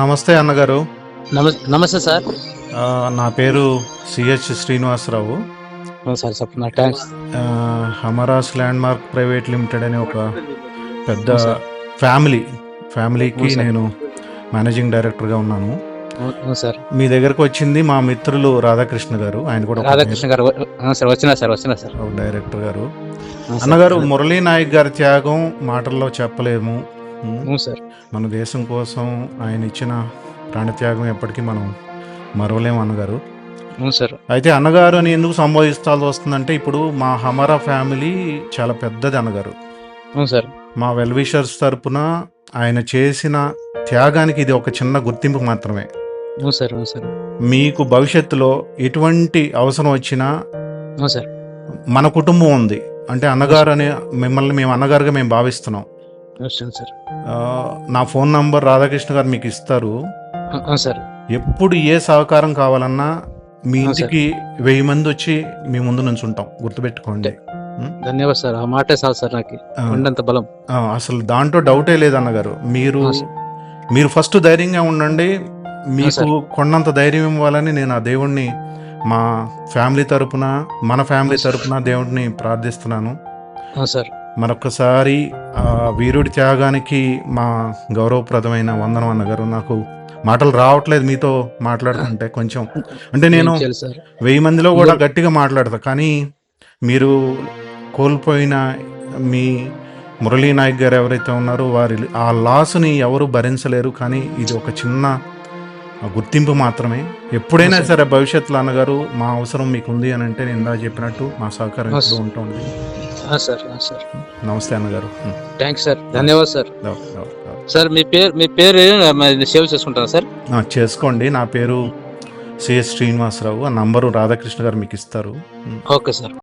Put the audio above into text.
నమస్తే అన్నగారు. నమస్తే సార్. నా పేరు సిహెచ్ శ్రీనివాసరావు. సార్ చెప్పండి. థ్యాంక్స్. హమరాస్ ల్యాండ్మార్క్ ప్రైవేట్ లిమిటెడ్ అనే ఒక పెద్ద అవును సార్. ఫ్యామిలీకి అవును సార్. నేను మేనేజింగ్ డైరెక్టర్గా ఉన్నాను. అవును సార్. మీ దగ్గరకు వచ్చింది మా మిత్రులు రాధాకృష్ణ గారు. ఆయన కూడా రాధాకృష్ణ గారు సార్ వచ్చినా సార్. డైరెక్టర్ గారు. అవును సార్. అన్నగారు, మురళీ నాయక్ గారి త్యాగం మాటల్లో చెప్పలేము. అవును సార్. మన దేశం కోసం ఆయన ఇచ్చిన ప్రాణత్యాగం ఎప్పటికీ మనం మరవలేము అన్నగారు. అవును సార్. అయితే అన్నగారు అని ఎందుకు సంబోధిస్తాల్సి వస్తుందంటే, ఇప్పుడు మా హమారా ఫ్యామిలీ చాలా పెద్దది అన్నగారు. అవును సార్. మా వెల్విషర్స్ తరపున ఆయన చేసిన త్యాగానికి ఇది ఒక చిన్న గుర్తింపు మాత్రమే. అవును సార్. అవును సార్. మీకు భవిష్యత్తులో ఎటువంటి అవసరం వచ్చినా అవును సార్. మన కుటుంబం ఉంది అంటే అన్నగారు అని మిమ్మల్ని మేము అన్నగారుగా మేము భావిస్తున్నాం. అవును సార్. నా ఫోన్ నంబర్ రాధాకృష్ణ గారు మీకు ఇస్తారు. అవును సార్. ఎప్పుడు ఏ సహకారం కావాలన్నా మీ అవును సార్. ఇంటికి 1000 మంది వచ్చి మీ ముందు నుంచి ఉంటాం, గుర్తుపెట్టుకోండి. ధన్యవాదాలు సార్. ఆ మాటే చాలు సార్ నాకు ఉండంత బలం. అసలు దాంట్లో డౌటే లేదన్నగారు. మీరు ఫస్ట్ ధైర్యంగా ఉండండి. మీకు కొండంత ధైర్యం ఇవ్వాలని నేను ఆ దేవుణ్ణి మా ఫ్యామిలీ తరపున, మన ఫ్యామిలీ తరపున దేవుడిని ప్రార్థిస్తున్నాను. అవును సార్. మరొకసారి వీరుడి త్యాగానికి మా గౌరవప్రదమైన వందనం అన్నగారు. నాకు మాటలు రావట్లేదు మీతో మాట్లాడుతుంటే. కొంచెం అంటే నేను 1000 మందిలో కూడా గట్టిగా మాట్లాడతా, కానీ మీరు కోల్పోయిన మీ మురళీ నాయక్ గారు ఎవరైతే ఉన్నారో వారి ఆ లాస్ని ఎవరు భరించలేరు. కానీ ఇది ఒక చిన్న గుర్తింపు మాత్రమే. ఎప్పుడైనా సరే భవిష్యత్తులో అన్నగారు మా అవసరం మీకు ఉంది అని అంటే నేను ఇందా చెప్పినట్టు మా సహకారం ఎప్పుడు ఉంటుంది. నమస్తే అన్నగారు. Thanks sir. ధన్యవాదాలు సార్. సార్ మీ పేరు సేవ్ చేసుకుంటారా సార్? చేసుకోండి. నా పేరు సిఎస్ శ్రీనివాసరావు. ఆ నంబరు రాధాకృష్ణ గారు మీకు ఇస్తారు. Okay sir.